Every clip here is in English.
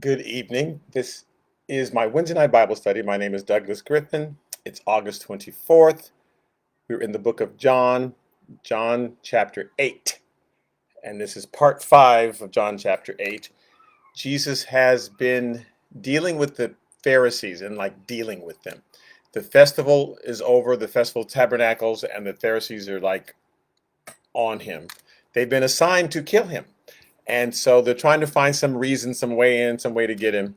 Good evening. This is my Wednesday night Bible study. My name is Douglas Griffin. It's August 24th. We're in the book of John, John chapter 8. And this is part 5 of John chapter 8. Jesus has been dealing with the Pharisees and dealing with them. The festival is over, the festival of tabernacles, and the Pharisees are on him. They've been assigned to kill him. And so they're trying to find some reason, some way in, some way to get him.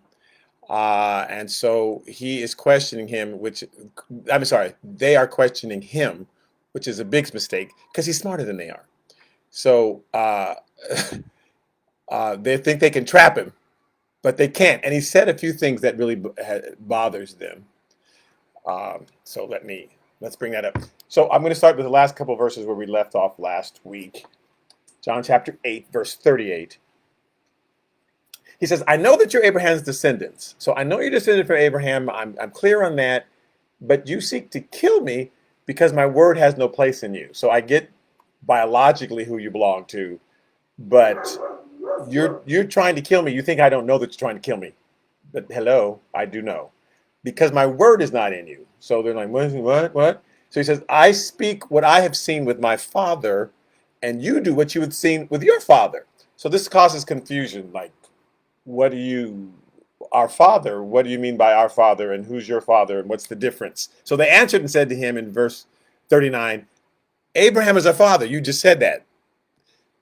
And so he is questioning him, they are questioning him, which is a big mistake because he's smarter than they are. So they think they can trap him, but they can't. And he said a few things that really bothers them. So let's bring that up. So I'm going to start with the last couple of verses where we left off last week. John chapter 8, verse 38. He says, I know that you're Abraham's descendants. So I know you're descended from Abraham. I'm clear on that. But you seek to kill me because my word has no place in you. So I get biologically who you belong to, but you're trying to kill me. You think I don't know that you're trying to kill me. But hello, I do know. Because my word is not in you. So they're like, what? So he says, I speak what I have seen with my father, and you do what you had seen with your father. So this causes confusion. What do you, our father, what do you mean by our father, and who's your father, and what's the difference? So they answered and said to him in verse 39, Abraham is our father. You just said that.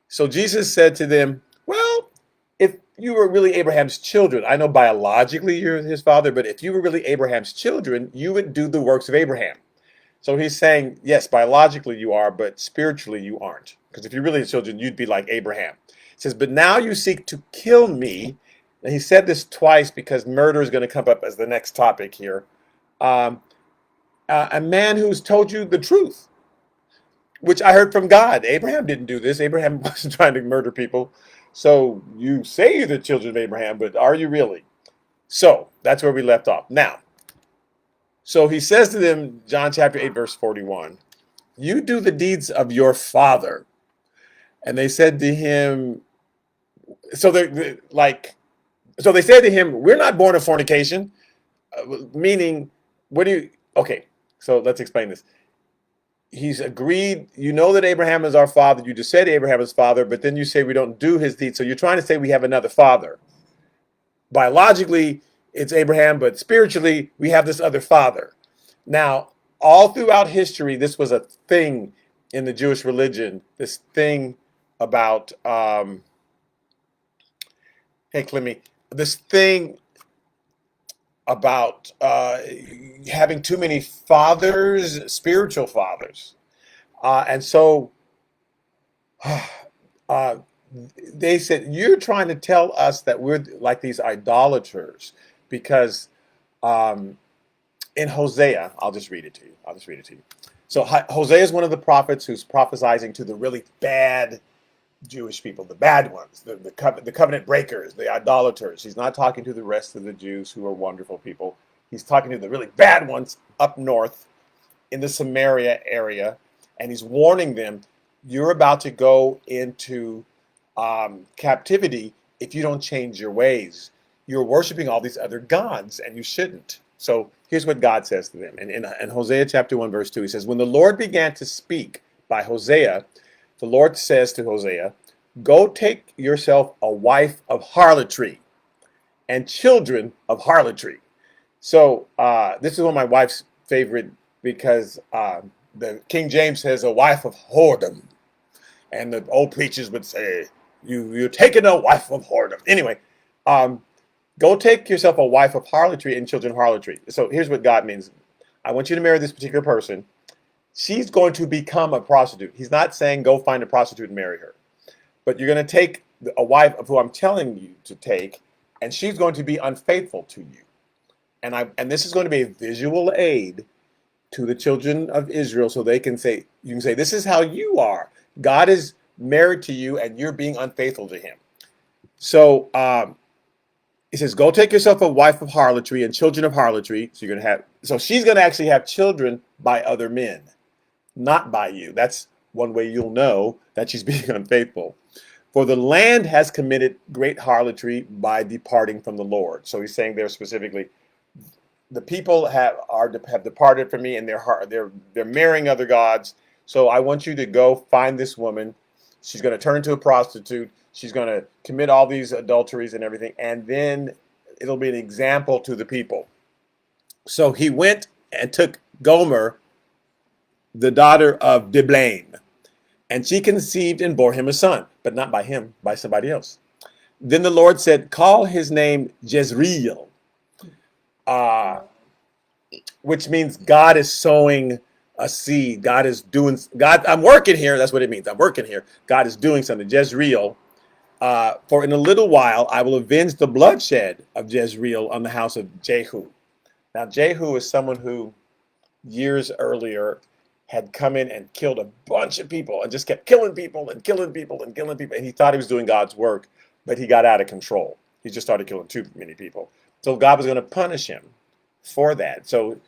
So Jesus said to them, well, if you were really Abraham's children, I know biologically you're his father, but if you were really Abraham's children, you would do the works of Abraham. So he's saying, yes, biologically you are, but spiritually you aren't. Because if you're really his children, you'd be like Abraham. He says, but now you seek to kill me. And he said this twice because murder is going to come up as the next topic here. A man who's told you the truth, which I heard from God. Abraham didn't do this. Abraham wasn't trying to murder people. So you say you're the children of Abraham, but are you really? So that's where we left off. Now, so he says to them, John chapter 8, verse 41, you do the deeds of your father. And they said to him, so so they said to him, we're not born of fornication. Meaning, okay, so let's explain this. He's agreed, you know that Abraham is our father. You just said Abraham is father, but then you say we don't do his deeds. So you're trying to say we have another father. Biologically, it's Abraham, but spiritually, we have this other father. Now, all throughout history, this was a thing in the Jewish religion, this thing about, hey, Clemmy, this thing about having too many fathers, spiritual fathers. And so uh, they said, you're trying to tell us that we're like these idolaters because in Hosea, I'll just read it to you. So Hosea is one of the prophets who's prophesizing to the really bad Jewish people, the bad ones, the covenant breakers, the idolaters. He's not talking to the rest of the Jews who are wonderful people. He's talking to the really bad ones up north in the Samaria area, and he's warning them, you're about to go into captivity if you don't change your ways. You're worshiping all these other gods, and you shouldn't. So here's what God says to them. In Hosea chapter 1, verse 2, he says, when the Lord began to speak by Hosea, the Lord says to Hosea, go take yourself a wife of harlotry and children of harlotry. So this is one of my wife's favorite because the King James says a wife of whoredom. And the old preachers would say, you're taking a wife of whoredom. Anyway, go take yourself a wife of harlotry and children of harlotry. So here's what God means. I want you to marry this particular person. She's going to become a prostitute. He's not saying go find a prostitute and marry her. But you're going to take a wife of who I'm telling you to take, and she's going to be unfaithful to you. And this is going to be a visual aid to the children of Israel so they can say, you can say, this is how you are. God is married to you and you're being unfaithful to him. So he says, go take yourself a wife of harlotry and children of harlotry. So she's going to actually have children by other men, not by you. That's one way you'll know that she's being unfaithful. For the land has committed great harlotry by departing from the Lord. So he's saying there specifically, the people have departed from me, and they're marrying other gods. So I want you to go find this woman. She's going to turn into a prostitute. She's going to commit all these adulteries and everything, and then it'll be an example to the people. So he went and took Gomer, the daughter of Diblaim, and she conceived and bore him a son, but not by him, by somebody else. Then the Lord said, call his name Jezreel, which means God is sowing a seed. God, I'm working here. That's what it means. I'm working here. God is doing something. Jezreel. For in a little while, I will avenge the bloodshed of Jezreel on the house of Jehu. Now, Jehu is someone who years earlier had come in and killed a bunch of people and just kept killing people and killing people and killing people. And he thought he was doing God's work, but he got out of control. He just started killing too many people. So God was going to punish him for that. So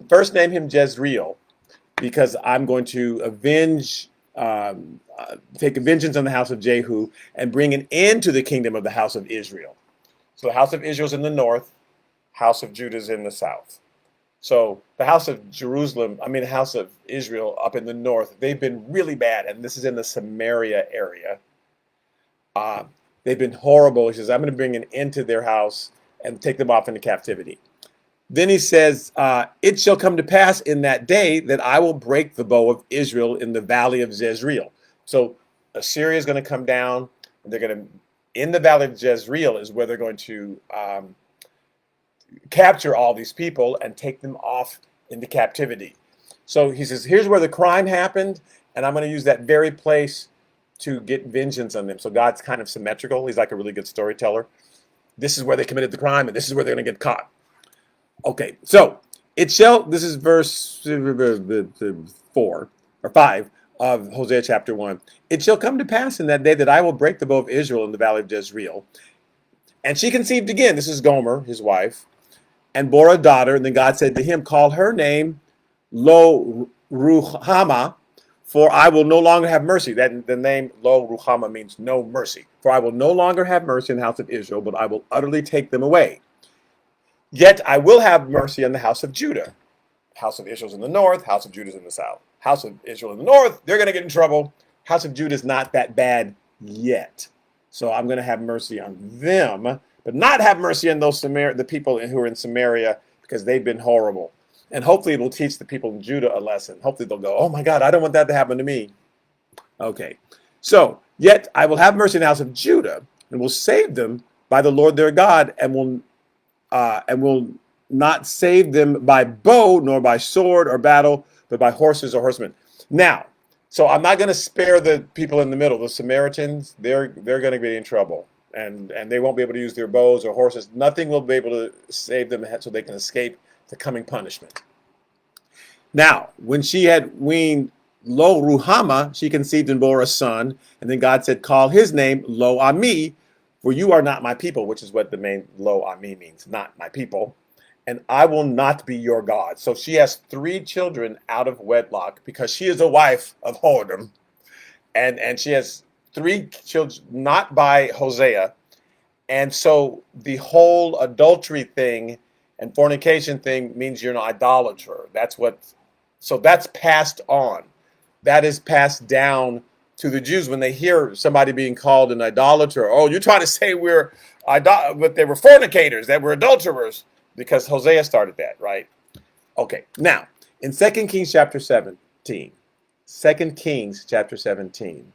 first name him Jezreel, because I'm going to avenge, take vengeance on the house of Jehu and bring an end to the kingdom of the house of Israel. So the house of Israel is in the north, house of Judah is in the south. So the house of the house of Israel up in the north, they've been really bad. And this is in the Samaria area. They've been horrible. He says, I'm going to bring an end to their house and take them off into captivity. Then he says, it shall come to pass in that day that I will break the bow of Israel in the valley of Jezreel. So Assyria is going to come down. And they're going to, in the valley of Jezreel is where they're going to capture all these people and take them off into captivity. So he says, here's where the crime happened, and I'm going to use that very place to get vengeance on them. So God's kind of symmetrical. He's like a really good storyteller. This is where they committed the crime, and this is where they're going to get caught. Okay, so this is verse 4 or 5 of Hosea chapter 1. It shall come to pass in that day that I will break the bow of Israel in the valley of Jezreel. And she conceived again, this is Gomer, his wife, and bore a daughter. And then God said to him, call her name Lo Ruhama, for I will no longer have mercy. That the name Lo Ruhama means no mercy. For I will no longer have mercy in the house of Israel, but I will utterly take them away. Yet I will have mercy on the house of Judah. House of Israel's in the north, house of Judah's in the south. House of Israel in the north, they're going to get in trouble. House of Judah is not that bad yet. So I'm going to have mercy on them, but not have mercy on the people who are in Samaria, because they've been horrible. And hopefully it will teach the people in Judah a lesson. Hopefully they'll go, oh my God, I don't want that to happen to me. Okay. So, yet I will have mercy on the house of Judah and will save them by the Lord their God, and will not save them by bow, nor by sword or battle, but by horses or horsemen. Now, so I'm not going to spare the people in the middle. The Samaritans, they're going to be in trouble. And they won't be able to use their bows or horses. Nothing will be able to save them so they can escape the coming punishment. Now, when she had weaned Lo Ruhama, she conceived and bore a son. And then God said, call his name Lo Ami, for you are not my people, which is what the main Lo Ami means, not my people. And I will not be your God. So she has 3 children out of wedlock because she is a wife of whoredom. And she has 3 children, not by Hosea. And so the whole adultery thing and fornication thing means you're an idolater. So that's passed on. That is passed down to the Jews when they hear somebody being called an idolater. Oh, you're trying to say but they were fornicators, that were adulterers, because Hosea started that, right? Okay, now, in 2 Kings chapter 17, 2 Kings chapter 17,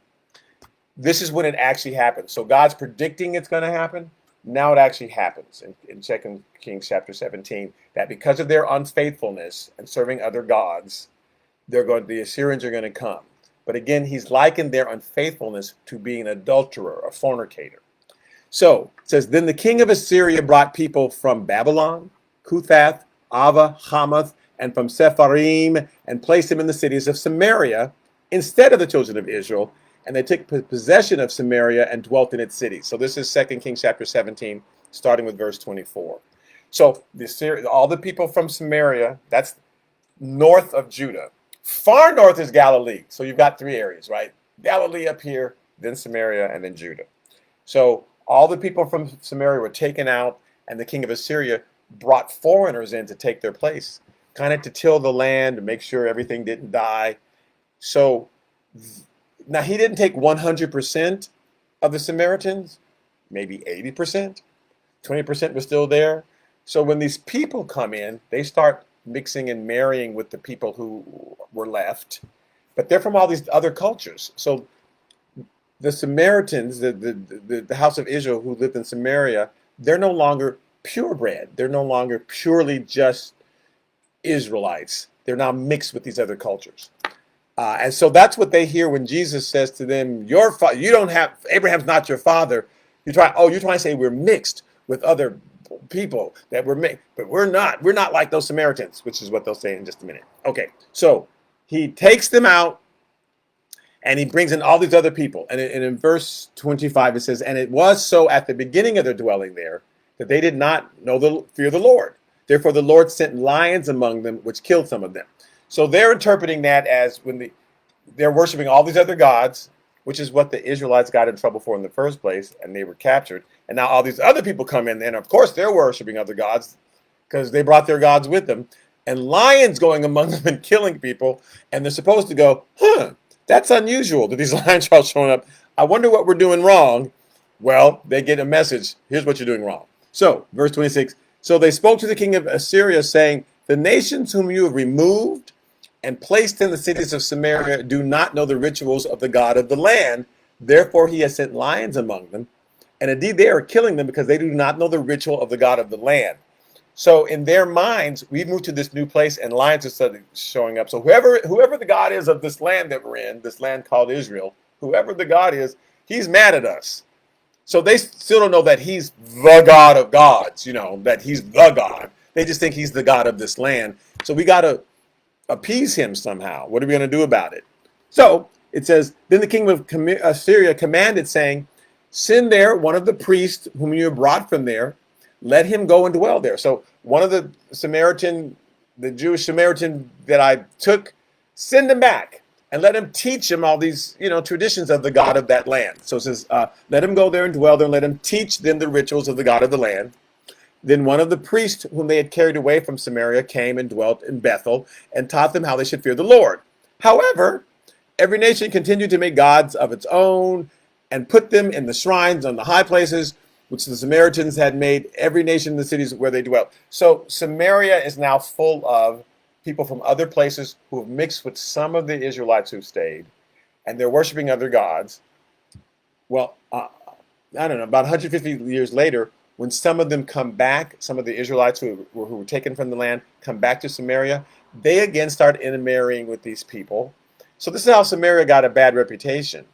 this is when it actually happens. So God's predicting it's going to happen. Now it actually happens in 2 Kings chapter 17, that because of their unfaithfulness and serving other gods, the Assyrians are going to come. But again, he's likened their unfaithfulness to being an adulterer, a fornicator. So it says, then the king of Assyria brought people from Babylon, Cuthath, Ava, Hamath, and from Sepharim, and placed them in the cities of Samaria instead of the children of Israel. And they took possession of Samaria and dwelt in its cities. So this is 2 Kings chapter 17, starting with verse 24. So all the people from Samaria, that's north of Judah. Far north is Galilee. So you've got 3 areas, right? Galilee up here, then Samaria, and then Judah. So all the people from Samaria were taken out, and the king of Assyria brought foreigners in to take their place, kind of to till the land and make sure everything didn't die. So now he didn't take 100% of the Samaritans, maybe 80%, 20% was still there. So when these people come in, they start mixing and marrying with the people who were left, but they're from all these other cultures. So the Samaritans, the house of Israel who lived in Samaria, they're no longer purebred. They're no longer purely just Israelites. They're now mixed with these other cultures. And so that's what they hear when Jesus says to them, you don't have, Abraham's not your father. You're trying to say we're mixed with other people, that we're mixed, but we're not. We're not like those Samaritans, which is what they'll say in just a minute. Okay, so he takes them out and he brings in all these other people. And in verse 25, it says, and it was so at the beginning of their dwelling there that they did not fear the Lord. Therefore, the Lord sent lions among them, which killed some of them. So they're interpreting that as when they're worshiping all these other gods, which is what the Israelites got in trouble for in the first place, and they were captured. And now all these other people come in, and of course they're worshiping other gods because they brought their gods with them. And lions going among them and killing people, and they're supposed to go, that's unusual that these lions are all showing up. I wonder what we're doing wrong. Well, they get a message. Here's what you're doing wrong. So, verse 26, so they spoke to the king of Assyria, saying, the nations whom you have removed and placed in the cities of Samaria do not know the rituals of the God of the land. Therefore, he has sent lions among them. And indeed, they are killing them because they do not know the ritual of the God of the land. So in their minds, we've moved to this new place and lions are suddenly showing up. So whoever the God is of this land that we're in, this land called Israel, whoever the God is, he's mad at us. So they still don't know that he's the God of gods, that he's the God. They just think he's the God of this land. So we got to appease him somehow. What are we going to do about it? So it says, then the king of Assyria commanded, saying, send there one of the priests whom you have brought from there. Let him go and dwell there. So one of the Jewish Samaritan that I took, send him back and let him teach him all these, traditions of the God of that land. So it says, let him go there and dwell there and let him teach them the rituals of the God of the land. Then one of the priests whom they had carried away from Samaria came and dwelt in Bethel and taught them how they should fear the Lord. However, every nation continued to make gods of its own and put them in the shrines on the high places, which the Samaritans had made, every nation in the cities where they dwelt. So Samaria is now full of people from other places who have mixed with some of the Israelites who stayed, and they're worshiping other gods. Well, I don't know, about 150 years later, when some of them come back, some of the Israelites who were taken from the land come back to Samaria, they again start intermarrying with these people. So this is how Samaria got a bad reputation.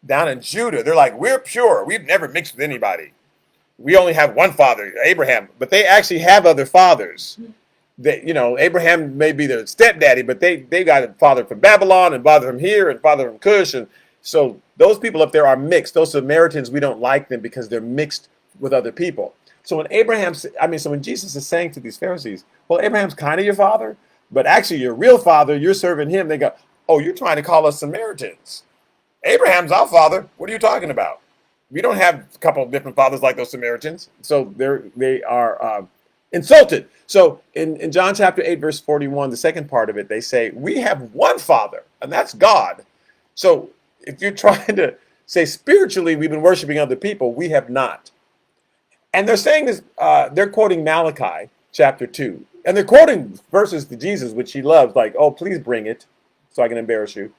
Down in Judah, they're like, we're pure. We've never mixed with anybody. We only have one father, Abraham. But they actually have other fathers. Abraham may be their stepdaddy, but they got a father from Babylon and father from here and father from Cush. And so those people up there are mixed. Those Samaritans, we don't like them because they're mixed with other people. So when Jesus is saying to these Pharisees, well, Abraham's kind of your father, but actually your real father, you're serving him. They go, oh, you're trying to call us Samaritans. Abraham's our father. What are you talking about? We don't have a couple of different fathers like those Samaritans. So they are insulted. So in John chapter 8, verse 41, the second part of it, they say, we have one father, and that's God. So if you're trying to say spiritually we've been worshiping other people, we have not. And they're saying this, they're quoting Malachi chapter 2. And they're quoting verses to Jesus, which he loves, like, oh, please bring it so I can embarrass you.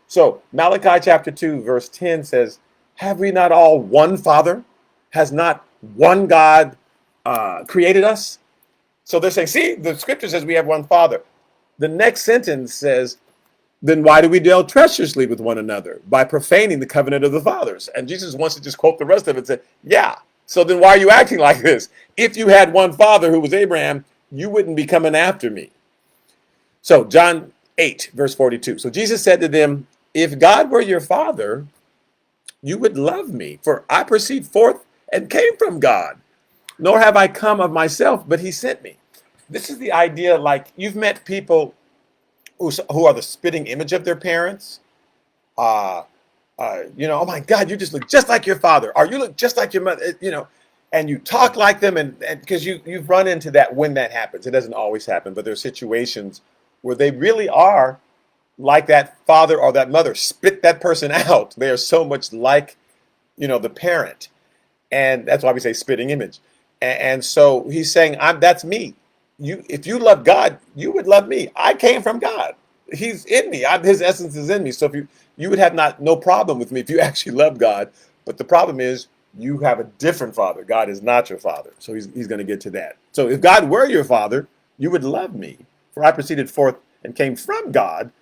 So Malachi chapter 2, verse 10 says, have we not all one Father? Has not one God created us? So they're saying, see, the scripture says we have one Father. The next sentence says, then why do we deal treacherously with one another? By profaning the covenant of the fathers. And Jesus wants to just quote the rest of it and say, yeah, so then why are you acting like this? If you had one father who was Abraham, you wouldn't be coming after me. So John 8, verse 42. So Jesus said to them, if God were your father, you would love me, for I proceed forth and came from God. Nor have I come of myself, but he sent me. This is the idea, like you've met people who are the spitting image of their parents. oh my God, you just look just like your father, or you look just like your mother, and you talk like them, and because you've run into that when that happens. It doesn't always happen, but there's situations where they really are like that father or that mother. Spit that person out. They are so much like, the parent. And that's why we say spitting image. And so he's saying, that's me. If you love God, you would love me. I came from God. He's in me. His essence is in me. So if you would have no problem with me if you actually love God. But the problem is you have a different father. God is not your father. So he's going to get to that. So if God were your father, you would love me. For I proceeded forth and came from God,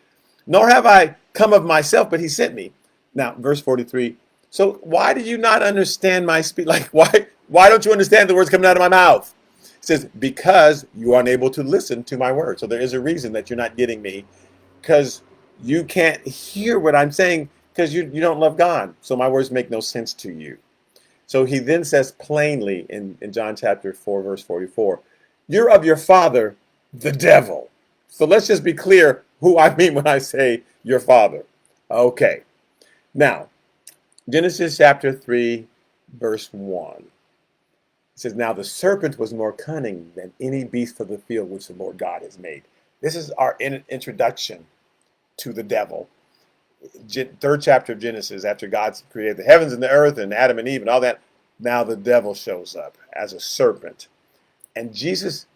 nor have I come of myself, but he sent me. Now, verse 43. So why do you not understand my speech? Like, why don't you understand the words coming out of my mouth? It says, because you are unable to listen to my words. So there is a reason that you're not getting me, because you can't hear what I'm saying, because you don't love God. So my words make no sense to you. So he then says plainly in John chapter 4, verse 44, you're of your father, the devil. So let's just be clear who I mean when I say your father. Okay. Now, Genesis chapter 3, verse 1. It says, now the serpent was more cunning than any beast of the field which the Lord God has made. This is our introduction to the devil. Third chapter of Genesis, after God's created the heavens and the earth and Adam and Eve and all that, now the devil shows up as a serpent. And Jesus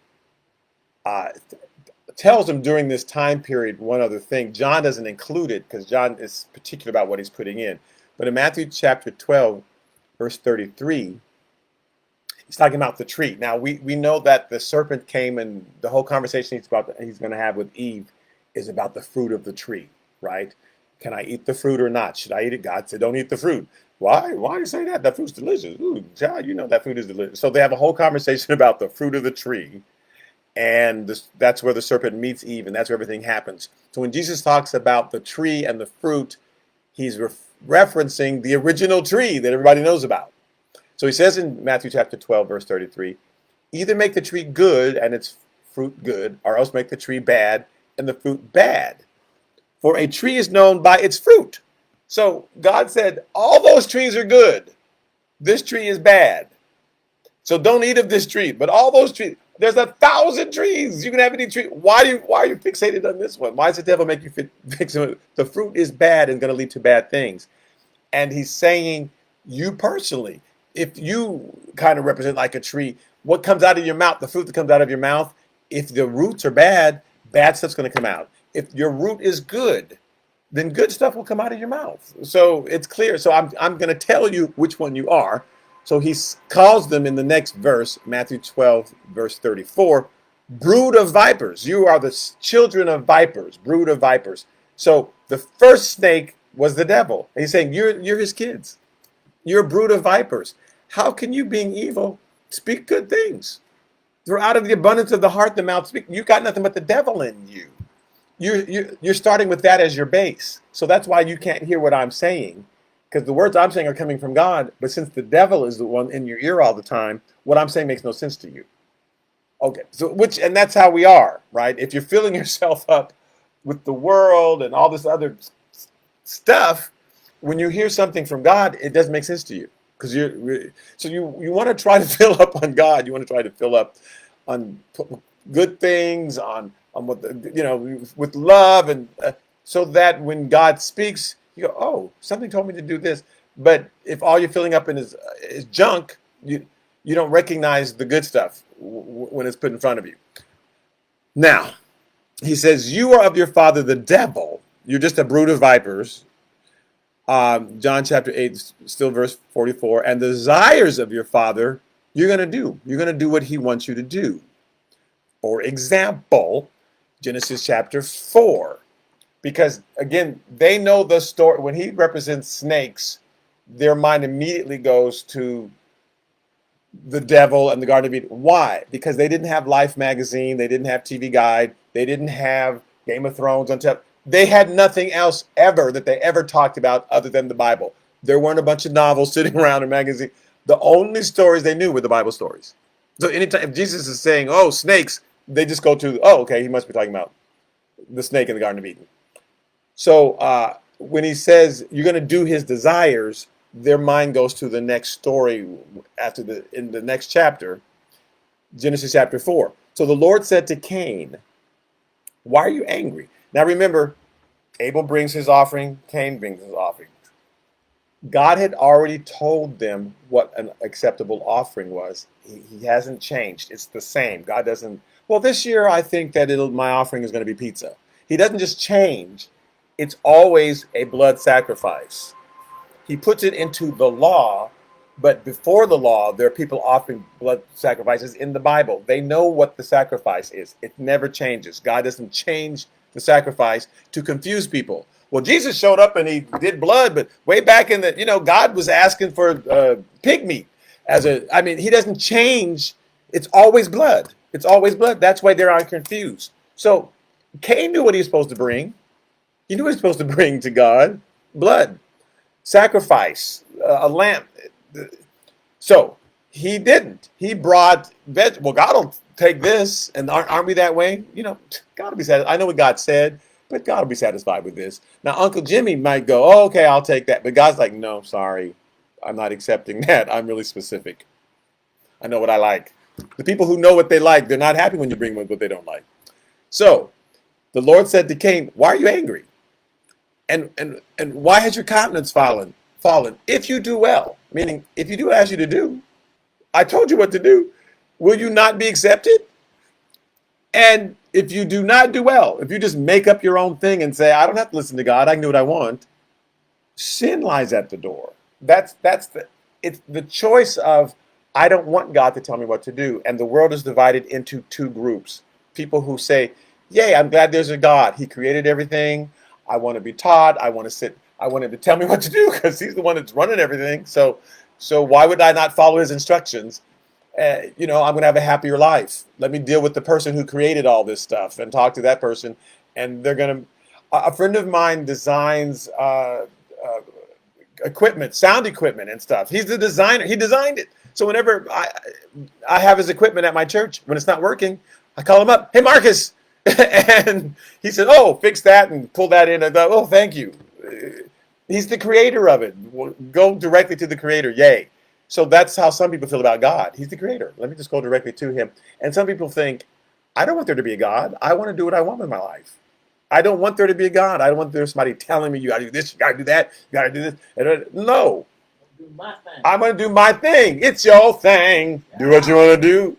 tells him during this time period one other thing. John doesn't include it because John is particular about what he's putting in. But in Matthew chapter 12, verse 33, he's talking about the tree. Now, we know that the serpent came, and the whole conversation he's going to have with Eve is about the fruit of the tree, right? Can I eat the fruit or not? Should I eat it? God said, don't eat the fruit. Why? Why do you say that? That fruit's delicious. Ooh, child, you know that fruit is delicious. So they have a whole conversation about the fruit of the tree. And that's where the serpent meets Eve, and that's where everything happens. So when Jesus talks about the tree and the fruit, he's referencing the original tree that everybody knows about. So he says in Matthew chapter 12, verse 33, either make the tree good and its fruit good, or else make the tree bad and the fruit bad. For a tree is known by its fruit. So God said, all those trees are good. This tree is bad. So don't eat of this tree. But all those trees, there's 1,000 trees. You can have any tree. Why are you fixated on this one? Why does the devil make you fixated? The fruit is bad and going to lead to bad things. And he's saying, you personally, if you kind of represent like a tree, what comes out of your mouth, the fruit that comes out of your mouth, if the roots are bad stuff's going to come out. If your root is good, then good stuff will come out of your mouth. So it's clear. So I'm going to tell you which one you are. So he calls them in the next verse, Matthew 12, verse 34, brood of vipers. You are the children of vipers, brood of vipers. So the first snake was the devil. And he's saying, you're his kids. You're a brood of vipers. How can you, being evil, speak good things? For out of the abundance of the heart, the mouth speaks. You got nothing but the devil in you. You're starting with that as your base. So that's why you can't hear what I'm saying. Because the words I'm saying are coming from God, but since the devil is the one in your ear all the time, what I'm saying makes no sense to you. Okay, and that's how we are, right? If you're filling yourself up with the world and all this other stuff, when you hear something from God, it doesn't make sense to you. Because you want to try to fill up on God. You want to try to fill up on good things, on what with love, and so that when God speaks, you go, oh, something told me to do this. But if all you're filling up in is junk, you don't recognize the good stuff when it's put in front of you. Now, he says, you are of your father, the devil. You're just a brood of vipers. John chapter 8, still verse 44. And the desires of your father, you're going to do. You're going to do what he wants you to do. For example, Genesis chapter 4. Because, again, they know the story. When he represents snakes, their mind immediately goes to the devil and the Garden of Eden. Why? Because they didn't have Life magazine. They didn't have TV Guide. They didn't have Game of Thrones on top. They had nothing else ever that they ever talked about other than the Bible. There weren't a bunch of novels sitting around in magazine. The only stories they knew were the Bible stories. So anytime if Jesus is saying, oh, snakes, they just go to, oh, okay, he must be talking about the snake in the Garden of Eden. So when he says you're going to do his desires, their mind goes to the next story in the next chapter, Genesis chapter 4. So the Lord said to Cain, why are you angry? Now remember, Abel brings his offering, Cain brings his offering. God had already told them what an acceptable offering was. He hasn't changed. It's the same. God doesn't, well, this year I think that my offering is going to be pizza. He doesn't just change. It's always a blood sacrifice. He puts it into the law, but before the law, there are people offering blood sacrifices in the Bible. They know what the sacrifice is. It never changes. God doesn't change the sacrifice to confuse people. Well, Jesus showed up and he did blood, but way back in the, God was asking for pig meat he doesn't change. It's always blood. It's always blood. That's why they're confused. So Cain knew what he was supposed to bring. He knew what he was supposed to bring to God, blood. Sacrifice, a lamb. So he didn't. He brought well, God will take this, and aren't we that way? God will be satisfied. I know what God said, but God will be satisfied with this. Now, Uncle Jimmy might go, oh, okay, I'll take that. But God's like, no, sorry, I'm not accepting that. I'm really specific. I know what I like. The people who know what they like, they're not happy when you bring them what they don't like. So the Lord said to Cain, why are you angry? And why has your countenance fallen? If you do well, meaning if you do what I ask you to do, I told you what to do, will you not be accepted? And if you do not do well, if you just make up your own thing and say, I don't have to listen to God, I can do what I want, sin lies at the door. It's the choice of, I don't want God to tell me what to do. And the world is divided into two groups. People who say, yay, I'm glad there's a God. He created everything. I want to be taught. I want him to tell me what to do because he's the one that's running everything. So why would I not follow his instructions? I'm going to have a happier life. Let me deal with the person who created all this stuff and talk to that person. And they're going to, a friend of mine designs equipment, sound equipment and stuff. He's the designer. He designed it. So whenever I have his equipment at my church, when it's not working, I call him up. Hey, Marcus. And he said, oh, fix that and pull that in. I thought, oh, thank you. He's the creator of it. Go directly to the creator. Yay. So that's how some people feel about God. He's the creator. Let me just go directly to him. And some people think, I don't want there to be a God. I want to do what I want with my life. I don't want there to be a God. I don't want there somebody telling me you got to do this, you got to do that, you got to do this. No. I'm going to do my thing. It's your thing. Do what you want to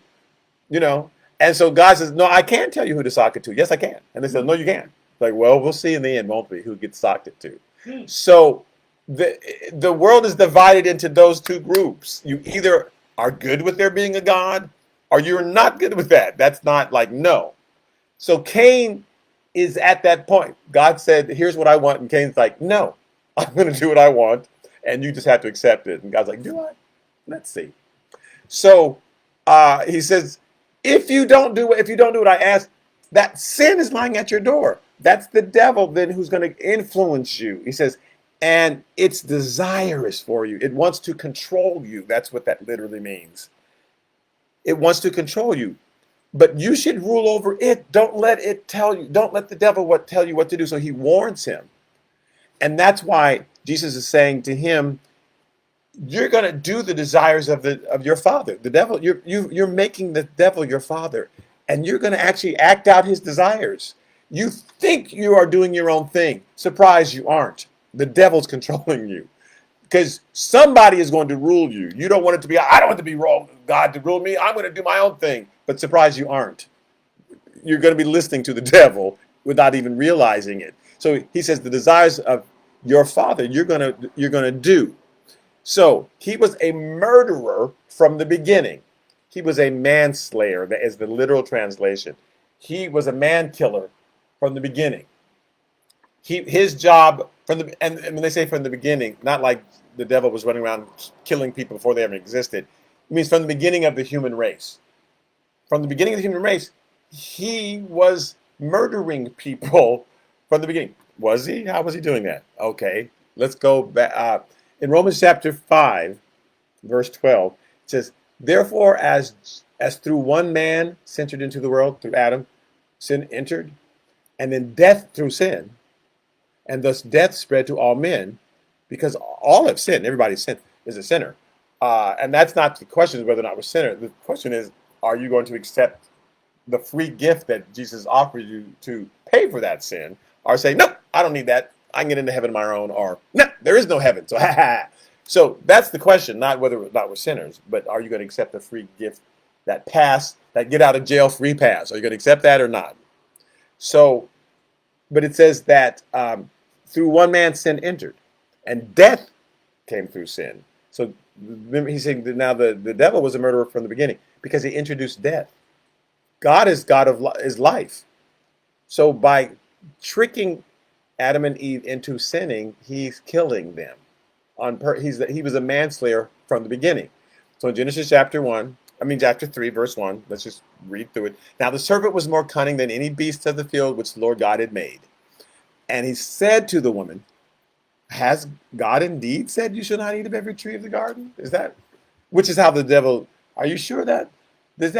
do. And so God says, no, I can't tell you who to sock it to. Yes, I can. And they said, no, you can't. Like, well, we'll see in the end, won't we, who gets socked it to. So the world is divided into those two groups. You either are good with there being a God or you're not good with that. That's not like, no. So Cain is at that point. God said, here's what I want. And Cain's like, no, I'm going to do what I want. And you just have to accept it. And God's like, do I? Let's see. So he says, if you don't do what I ask, that sin is lying at your door. That's the devil then who's going to influence you. He says, and its desire is for you. It wants to control you. That's what that literally means. It wants to control you. But you should rule over it. Don't let it tell you. Don't let the devil tell you what to do. So he warns him. And that's why Jesus is saying to him, you're going to do the desires of your father. The devil, you're making the devil your father. And you're going to actually act out his desires. You think you are doing your own thing. Surprise, you aren't. The devil's controlling you. Because somebody is going to rule you. You don't want it to be, I don't want to be God to rule me. I'm going to do my own thing. But surprise, you aren't. You're going to be listening to the devil without even realizing it. So he says the desires of your father, you're going to do. So he was a murderer from the beginning. He was a manslayer, that is the literal translation. He was a man killer from the beginning. His job and when they say from the beginning, not like the devil was running around killing people before they ever existed. It means from the beginning of the human race. From the beginning of the human race, he was murdering people from the beginning. Was he? How was he doing that? Okay, let's go back. In Romans chapter 5, verse 12, it says, therefore, as through one man sin entered into the world, through Adam, sin entered, and then death through sin. and thus death spread to all men, because all have sinned. Everybody sinned is a sinner, and that's not the question is whether or not we're sinner. The question is, are you going to accept the free gift that Jesus offers you to pay for that sin, or say, no, I don't need that. I can get into heaven on my own, or no, there is no heaven. So, ha ha. So that's the question, not whether or not we're sinners, but are you going to accept the free gift, that pass, that get out of jail free pass? Are you going to accept that or not? So, but it says that through one man sin entered, and death came through sin. So he's saying that now the devil was a murderer from the beginning because he introduced death. God is God of is life. So by tricking Adam and Eve into sinning, he's killing them. He was a manslayer from the beginning. So in Genesis chapter 3, verse 1, let's just read through it. Now the serpent was more cunning than any beast of the field which the Lord God had made. And he said to the woman, has God indeed said you shall not eat of every tree of the garden? Which is how the devil, are you sure that? Did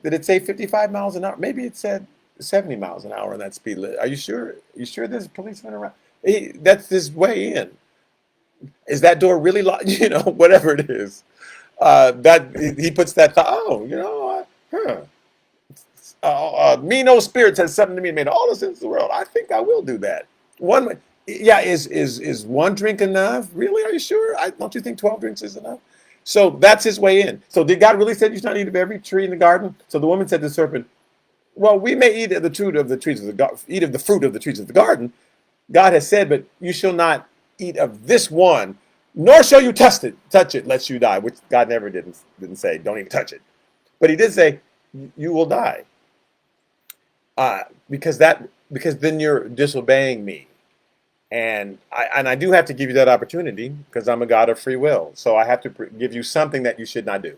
it say 55 miles an hour? Maybe it said 70 miles an hour on that speed limit. Are you sure? You sure there's a policeman around? That's his way in. Is that door really locked? Whatever it is. That he puts that thought, mean old spirit says something to me and made all the sense of the world. I think I will do that. Is one drink enough? Really? Are you sure? Don't you think 12 drinks is enough? So that's his way in. So did God really say you should not eat of every tree in the garden? So the woman said to the serpent, well, we may eat of the fruit of the trees of the garden. God has said, but you shall not eat of this one, nor shall you touch it, lest you die, which God never didn't say, don't even touch it. But he did say, you will die. Because then you're disobeying me. And I do have to give you that opportunity because I'm a God of free will. So I have to give you something that you should not do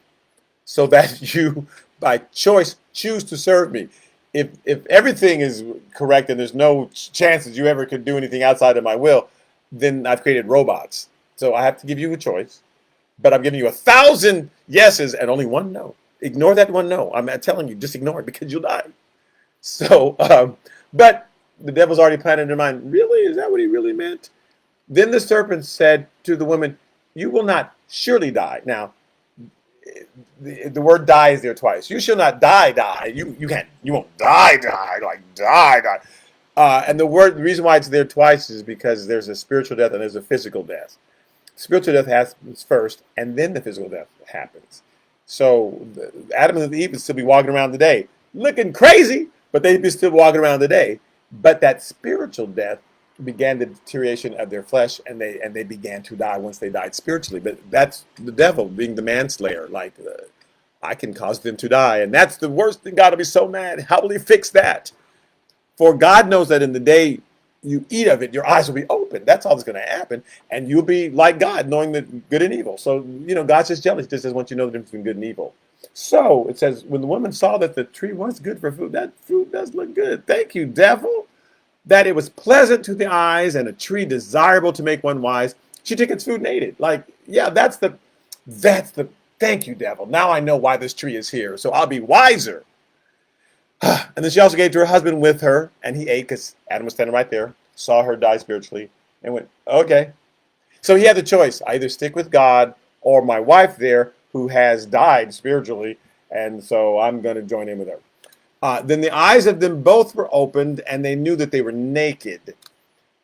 so that you, by choice, choose to serve me. If everything is correct and there's no chances you ever could do anything outside of my will, then I've created robots. So I have to give you a choice. But I'm giving you 1,000 yeses and only one no. Ignore that one no. I'm not telling you, just ignore it because you'll die. So, but the devil's already planted in their mind, really? Is that what he really meant? Then the serpent said to the woman, you will not surely die. Now, the word die is there twice. You shall not die. You won't die, like die. And the reason why it's there twice is because there's a spiritual death and there's a physical death. Spiritual death happens first, and then the physical death happens. So Adam and Eve would still be walking around today, looking crazy, but they'd be still walking around today. But that spiritual death began the deterioration of their flesh, and they began to die once they died spiritually. But that's the devil being the manslayer. I can cause them to die, and that's the worst thing. God will be so mad. How will he fix that? For God knows that in the day you eat of it, your eyes will be open. That's all that's going to happen, and you'll be like God, knowing the good and evil. So God's just jealous. Just wants you to know the difference between good and evil. So it says, when the woman saw that the tree was good for food, that fruit does look good. Thank you, devil. That it was pleasant to the eyes and a tree desirable to make one wise. She took its food and ate it. That's the, thank you, devil. Now I know why this tree is here. So I'll be wiser. And then she also gave to her husband with her, and he ate because Adam was standing right there, saw her die spiritually, and went, okay. So he had the choice. I either stick with God or my wife there who has died spiritually, and so I'm going to join in with her. Then the eyes of them both were opened, and they knew that they were naked.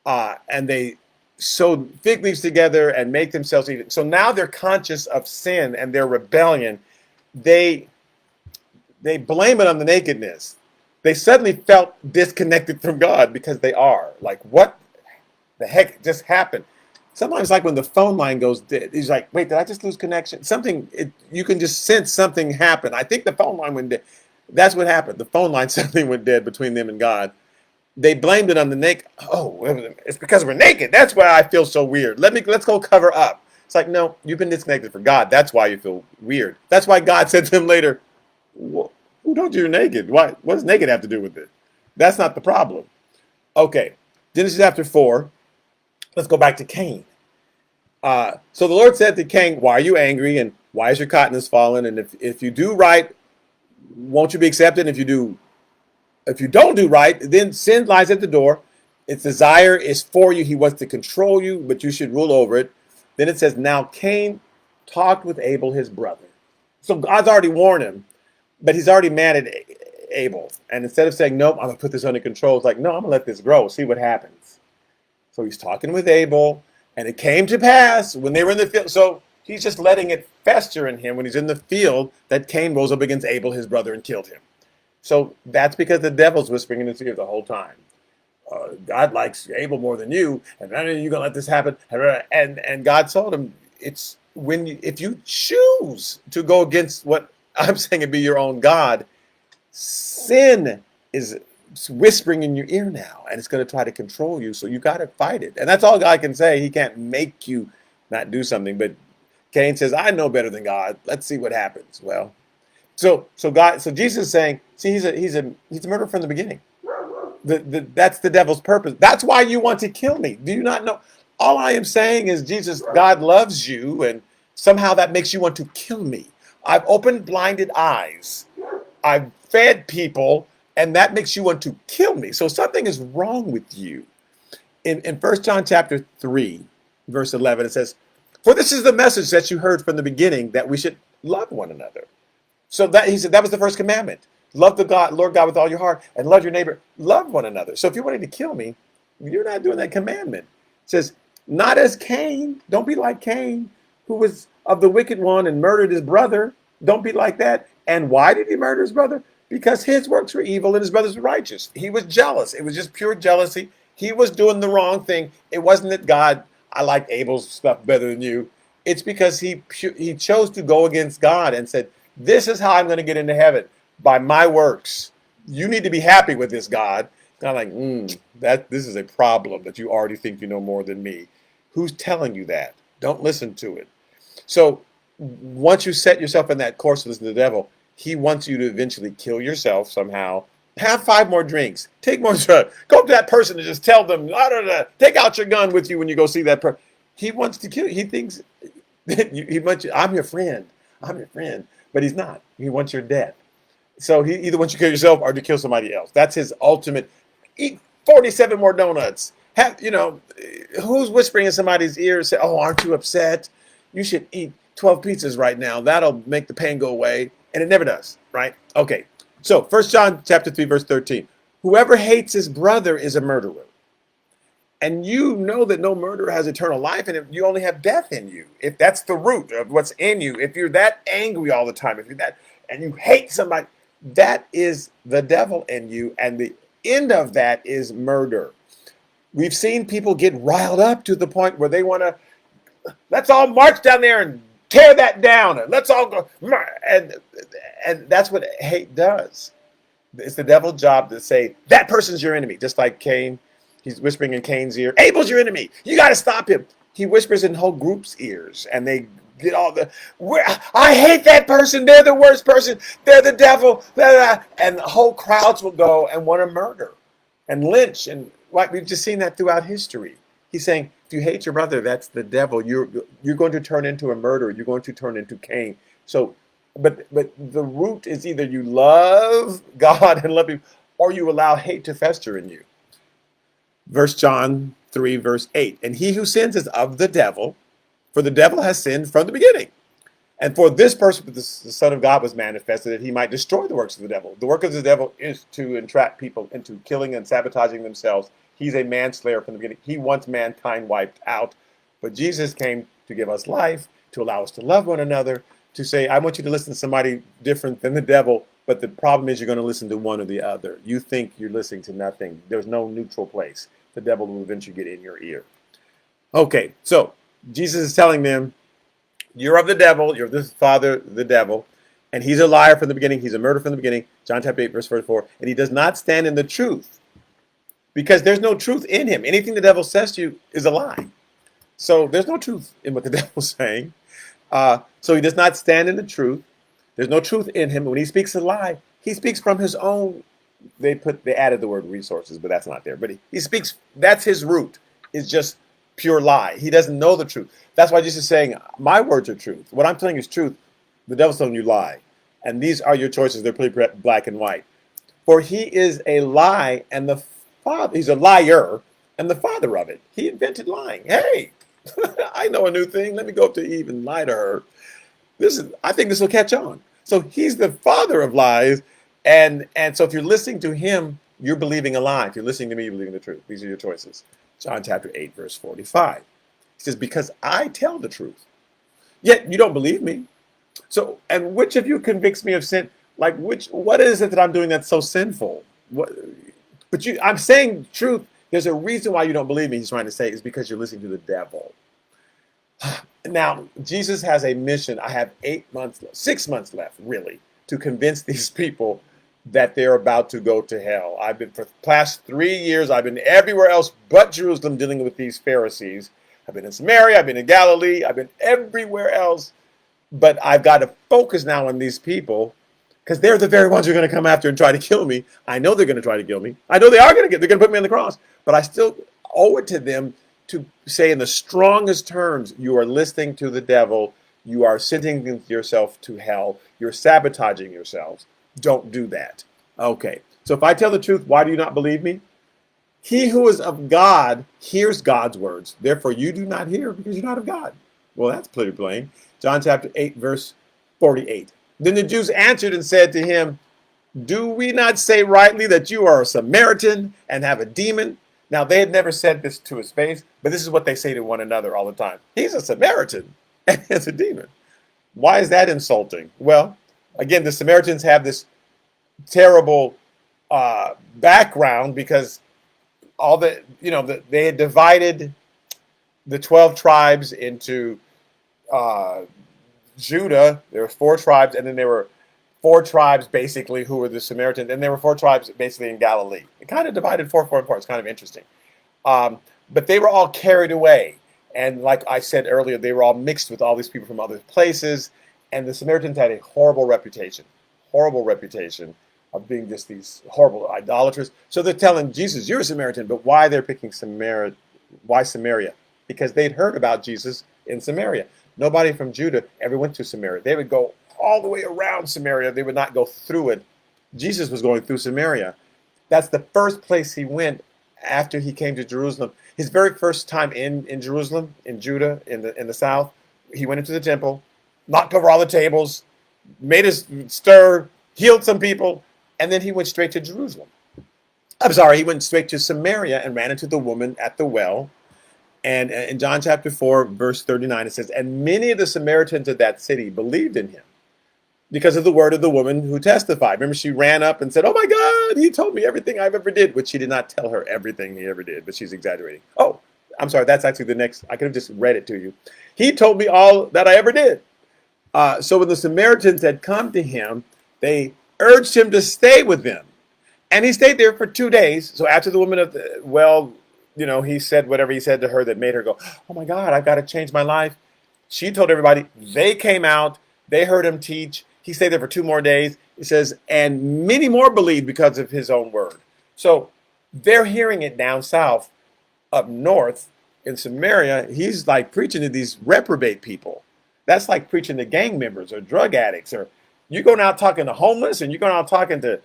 And they sewed fig leaves together and make themselves eat it. So now they're conscious of sin and their rebellion. They blame it on the nakedness. They suddenly felt disconnected from God because they are. Like, what the heck just happened? Sometimes like when the phone line goes dead, he's like, wait, did I just lose connection? You can just sense something happened. I think the phone line went dead. That's what happened. The phone line suddenly went dead between them and God. They blamed it on the naked. Oh, it's because we're naked. That's why I feel so weird. Let's go cover up. It's like, no, you've been disconnected from God. That's why you feel weird. That's why God said to them later, who told you you're naked? What does naked have to do with it? That's not the problem. Okay, Genesis chapter 4. Let's go back to Cain. So the Lord said to Cain, why are you angry? And why is your countenance fallen? And if you do right, won't you be accepted? If you don't do right, then sin lies at the door, Its desire is for you. He wants to control you, but you should rule over it. Then it says, now Cain talked with Abel, his brother. So God's already warned him, but he's already mad at Abel. And instead of saying, nope, I'm going to put this under control, it's like, no, I'm going to let this grow, see what happens. So he's talking with Abel, and it came to pass when they were in the field. So he's just letting it fester in him when he's in the field that Cain rose up against Abel, his brother, and killed him. So that's because the devil's whispering in his ear the whole time. God likes Abel more than you, and you're going to let this happen. And God told him, it's if you choose to go against what I'm saying and be your own God, sin is whispering in your ear now, and it's going to try to control you. So you got to fight it. And that's all God can say. He can't make you not do something. But Cain says, I know better than God. Let's see what happens. Well, so Jesus is saying, see, he's a murderer from the beginning. That's the devil's purpose. That's why you want to kill me. Do you not know? All I am saying is God loves you, and somehow that makes you want to kill me. I've opened blinded eyes. I've fed people, and that makes you want to kill me. So something is wrong with you. In 1 John chapter 3, verse 11, it says, for this is the message that you heard from the beginning, that we should love one another. So that he said that was the first commandment. Love the Lord God with all your heart, and love your neighbor. Love one another. So if you're wanting to kill me, you're not doing that commandment. It says, not as Cain. Don't be like Cain, who was of the wicked one and murdered his brother. Don't be like that. And why did he murder his brother? Because his works were evil and his brothers were righteous. He was jealous. It was just pure jealousy. He was doing the wrong thing. It wasn't that God, I like Abel's stuff better than you. It's because he chose to go against God and said, this is how I'm going to get into heaven. By my works. You need to be happy with this, God. Not like, this is a problem that you already think you know more than me. Who's telling you that? Don't listen to it. So once you set yourself in that course to listen to the devil, he wants you to eventually kill yourself somehow. Have 5 more drinks. Take more drugs. Go up to that person and just tell them, take out your gun with you when you go see that person. He wants to kill you. He thinks, I'm your friend. I'm your friend. But he's not. He wants your death. So he either wants you to kill yourself or to kill somebody else. That's his ultimate. Eat 47 more donuts. Who's whispering in somebody's ear and say, oh, aren't you upset? You should eat 12 pizzas right now. That'll make the pain go away. And it never does, right? Okay. So 1 John chapter 3, verse 13. Whoever hates his brother is a murderer. And you know that no murderer has eternal life, and if you only have death in you. If that's the root of what's in you, if you're that angry all the time, if you're that, and you hate somebody, that is the devil in you, and the end of that is murder. We've seen people get riled up to the point where they want to, let's all march down there and tear that down, and let's all go, and that's what hate does. It's the devil's job to say, that person's your enemy, just like Cain. He's whispering in Cain's ear, Abel's your enemy. You got to stop him. He whispers in whole groups' ears, and they get all I hate that person. They're the worst person. They're the devil. Blah, blah. And the whole crowds will go and want to murder and lynch. And we've just seen that throughout history. He's saying, if you hate your brother, that's the devil. You're going to turn into a murderer. You're going to turn into Cain. So, but the root is either you love God and love him, or you allow hate to fester in you. 1 John 3, verse 8. And he who sins is of the devil, for the devil has sinned from the beginning. And for this purpose, the Son of God was manifested, that he might destroy the works of the devil. The work of the devil is to entrap people into killing and sabotaging themselves. He's a manslayer from the beginning. He wants mankind wiped out. But Jesus came to give us life, to allow us to love one another, to say, I want you to listen to somebody different than the devil. But the problem is you're going to listen to one or the other. You think you're listening to nothing. There's no neutral place. The devil will eventually get in your ear. Okay, so Jesus is telling them, you're of the devil. You're this father, the devil. And he's a liar from the beginning. He's a murderer from the beginning. John chapter 8, verse 44. And he does not stand in the truth, because there's no truth in him. Anything the devil says to you is a lie. So there's no truth in what the devil's saying. So he does not stand in the truth. There's no truth in him. When he speaks a lie, he speaks from his own. They added the word resources, but that's not there. But he speaks. That's his root. It's just pure lie. He doesn't know the truth. That's why Jesus is saying, my words are truth. What I'm telling you is truth. The devil's telling you lie. And these are your choices. They're pretty black and white. For he is a lie, and the father, he's a liar, and the father of it. He invented lying. Hey, I know a new thing. Let me go up to Eve and lie to her. I think this will catch on. So he's the father of lies. And so if you're listening to him, you're believing a lie. If you're listening to me, you're believing the truth. These are your choices. John chapter 8, verse 45. He says, because I tell the truth, yet you don't believe me. So, and which of you convicts me of sin? Like, what is it that I'm doing that's so sinful? I'm saying truth. There's a reason why you don't believe me, he's trying to say, is because you're listening to the devil. Now, Jesus has a mission. I have 6 months left, really, to convince these people that they're about to go to hell. For the past 3 years, I've been everywhere else but Jerusalem dealing with these Pharisees. I've been in Samaria, I've been in Galilee, I've been everywhere else. But I've got to focus now on these people because they're the very ones who are going to come after and try to kill me. I know they're going to try to kill me. I know they're going to put me on the cross. But I still owe it to them to say in the strongest terms, you are listening to the devil. You are sending yourself to hell. You're sabotaging yourselves. Don't do that. Okay. So if I tell the truth, why do you not believe me? He who is of God hears God's words. Therefore, you do not hear because you're not of God. Well, that's pretty plain. John chapter 8, verse 48. Then the Jews answered and said to him, do we not say rightly that you are a Samaritan and have a demon? Now, they had never said this to his face, but this is what they say to one another all the time. He's a Samaritan and has a demon. Why is that insulting? Well, again, the Samaritans have this terrible background because they had divided the 12 tribes into Judah. There were 4 tribes, and then there were 4 tribes basically who were the Samaritans, and there were 4 tribes basically in Galilee. It kind of divided 4 and 4. It's kind of interesting. But they were all carried away. And like I said earlier, they were all mixed with all these people from other places. And the Samaritans had a horrible reputation of being just these horrible idolaters. So they're telling Jesus, you're a Samaritan, but why they're picking Samaria? Why Samaria? Because they'd heard about Jesus in Samaria. Nobody from Judah ever went to Samaria. They would go all the way around Samaria. They would not go through it. Jesus was going through Samaria. That's the first place he went after he came to Jerusalem. His very first time in Jerusalem, in Judah, in the south, he went into the temple, knocked over all the tables, made a stir, healed some people, and then he went straight to Jerusalem. He went straight to Samaria and ran into the woman at the well. And in John chapter 4, verse 39, it says, and many of the Samaritans of that city believed in him because of the word of the woman who testified. Remember, she ran up and said, oh my God, he told me everything I've ever did, which she did not tell her everything he ever did, but she's exaggerating. Oh, I'm sorry, that's actually the next, I could have just read it to you. He told me all that I ever did. So when the Samaritans had come to him, they urged him to stay with them. And he stayed there for 2 days. So after the woman of the well, he said whatever he said to her that made her go, oh my God, I've got to change my life. She told everybody. They came out. They heard him teach. He stayed there for 2 more days. It says, and many more believed because of his own word. So they're hearing it down south. Up north in Samaria, he's like preaching to these reprobate people. That's like preaching to gang members or drug addicts, or you're going out talking to homeless and you're going out talking to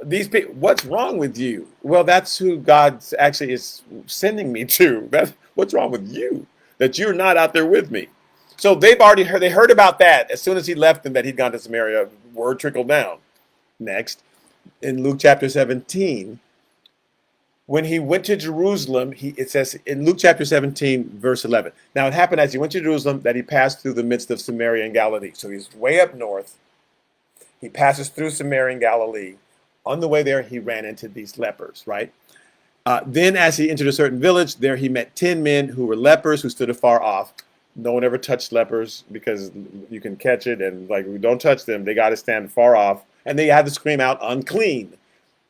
these people. What's wrong with you? Well, that's who God actually is sending me to. That's what's wrong with you, that you're not out there with me. So they heard about that as soon as he left them, that he'd gone to Samaria. Word trickled down. Next, in Luke chapter 17, when he went to Jerusalem, it says in Luke chapter 17, verse 11. Now it happened as he went to Jerusalem that he passed through the midst of Samaria and Galilee. So he's way up north. He passes through Samaria and Galilee. On the way there, he ran into these lepers, right? Then as he entered a certain village, there he met 10 men who were lepers who stood afar off. No one ever touched lepers because you can catch it, and like, we don't touch them. They got to stand far off, and they had to scream out, unclean.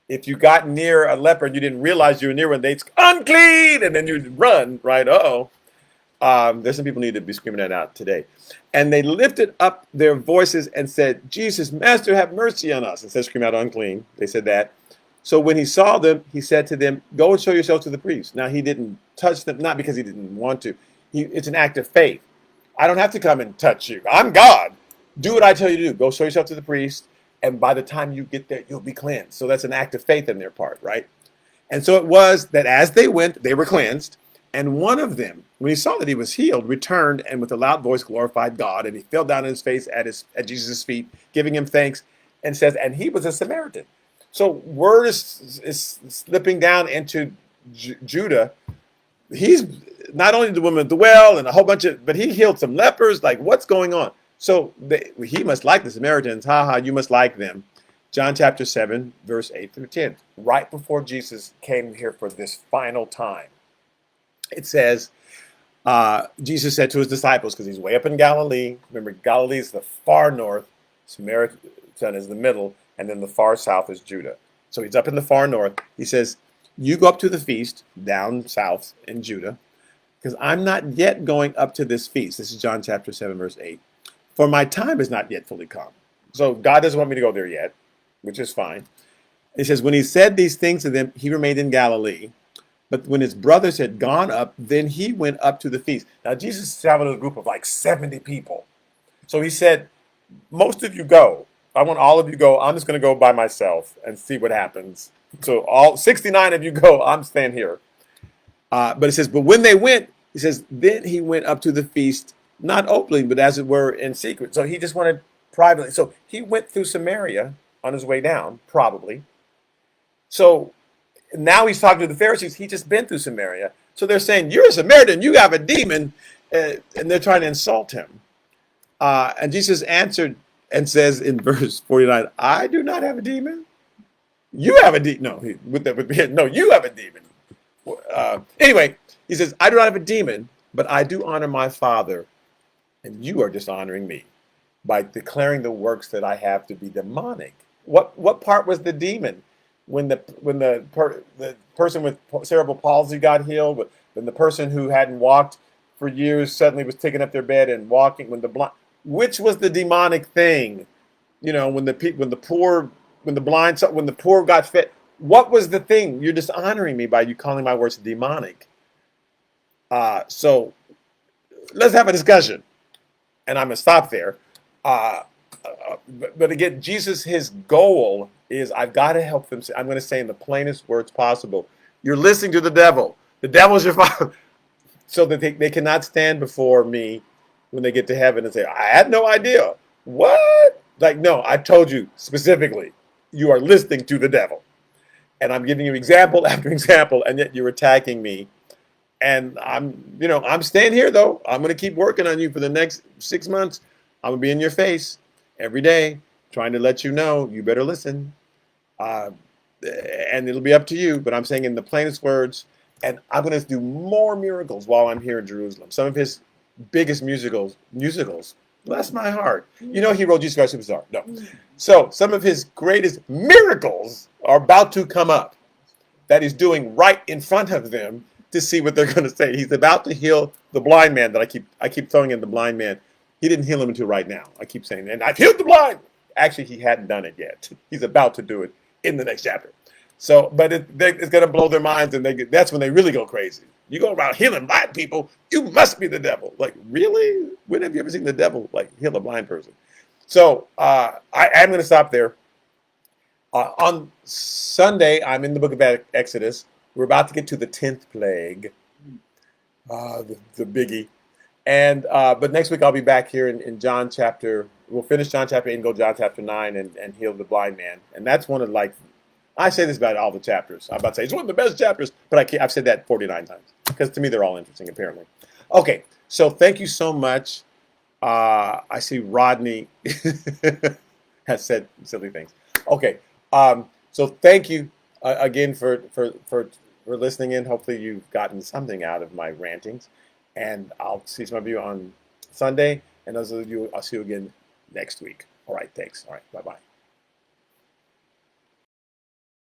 If you got near a leper and you didn't realize you were near one, they'd unclean, and then you'd run, right? There's some people need to be screaming that out today. And they lifted up their voices and said, Jesus, Master, have mercy on us. Instead of screaming out unclean, they said that. So when he saw them, he said to them, go and show yourself to the priest. Now he didn't touch them, not because he didn't want to. It's an act of faith. I don't have to come and touch you. I'm God. Do what I tell you to do. Go show yourself to the priest. And by the time you get there, you'll be cleansed. So that's an act of faith on their part, right? And so it was that as they went, they were cleansed. And one of them, when he saw that he was healed, returned and with a loud voice glorified God. And he fell down on his face at Jesus' feet, giving him thanks, and says, and he was a Samaritan. So word is slipping down into Judah. He's not only the woman at the well and a whole bunch of, but he healed some lepers. Like, what's going on? So he must like the Samaritans. Ha ha, you must like them. John chapter 7, verse 8 through 10. Right before Jesus came here for this final time, it says, Jesus said to his disciples, because he's way up in Galilee. Remember, Galilee is the far north, Samaria is the middle, and then the far south is Judah. So he's up in the far north. He says, you go up to the feast down south in Judah, because I'm not yet going up to this feast. This is John chapter 7, verse 8. For my time is not yet fully come. So God doesn't want me to go there yet, which is fine. He says, when he said these things to them, he remained in Galilee. But when his brothers had gone up, then he went up to the feast. Now, Jesus traveled with a group of like 70 people. So he said, most of you go. I want all of you go. I'm just going to go by myself and see what happens. So all 69 of you go. I'm staying here. But it says, but when they went, he says, then he went up to the feast, not openly, but as it were in secret. So he just wanted privately. So he went through Samaria on his way down, probably. So now he's talking to the Pharisees. He's just been through Samaria. So they're saying, you're a Samaritan, you have a demon. And they're trying to insult him. And Jesus answered and says in verse 49, I do not have a demon. You have a demon. No, you have a demon. Anyway, he says, I do not have a demon, but I do honor my Father, and you are dishonoring me by declaring the works that I have to be demonic. What part was the demon? When the person with cerebral palsy got healed, when the person who hadn't walked for years suddenly was taking up their bed and walking, when the blind, which was the demonic thing? You know, when the poor got fed. What was the thing? You're dishonoring me by you calling my words demonic. So let's have a discussion. And I'm going to stop there. But again, Jesus, his goal is I've got to help them. I'm going to say in the plainest words possible, you're listening to the devil. The devil's your father. So that they cannot stand before me when they get to heaven and say, I had no idea. What? Like, no, I told you specifically, you are listening to the devil. And I'm giving you example after example, and yet you're attacking me. And I'm staying here, though. I'm going to keep working on you for the next 6 months. I'm going to be in your face every day, trying to let you know you better listen. And it'll be up to you. But I'm saying in the plainest words, and I'm going to do more miracles while I'm here in Jerusalem. Some of his biggest musicals, bless my heart. You know he wrote Jesus Christ Superstar. No. So some of his greatest miracles are about to come up that he's doing right in front of them to see what they're going to say. He's about to heal the blind man that I keep throwing in the blind man. He didn't heal him until right now. I keep saying, and I've healed the blind. Actually, he hadn't done it yet. He's about to do it in the next chapter. So, but it's going to blow their minds, and that's when they really go crazy. You go around healing blind people, you must be the devil. Like, really? When have you ever seen the devil like heal a blind person? So I am going to stop there. On Sunday, I'm in the book of Exodus. We're about to get to the 10th plague, the biggie. And but next week I'll be back here in John chapter. We'll finish John chapter 8 and go John chapter 9 and heal the blind man. And that's one of I say this about all the chapters. I'm about to say it's one of the best chapters, but I've said that 49 times because to me they're all interesting apparently. Okay, so thank you so much. I see Rodney has said silly things. Okay, so thank you again for listening in. Hopefully you've gotten something out of my rantings, and I'll see some of you on Sunday, and those of you I'll see you again next week. All right, thanks. All right, bye-bye.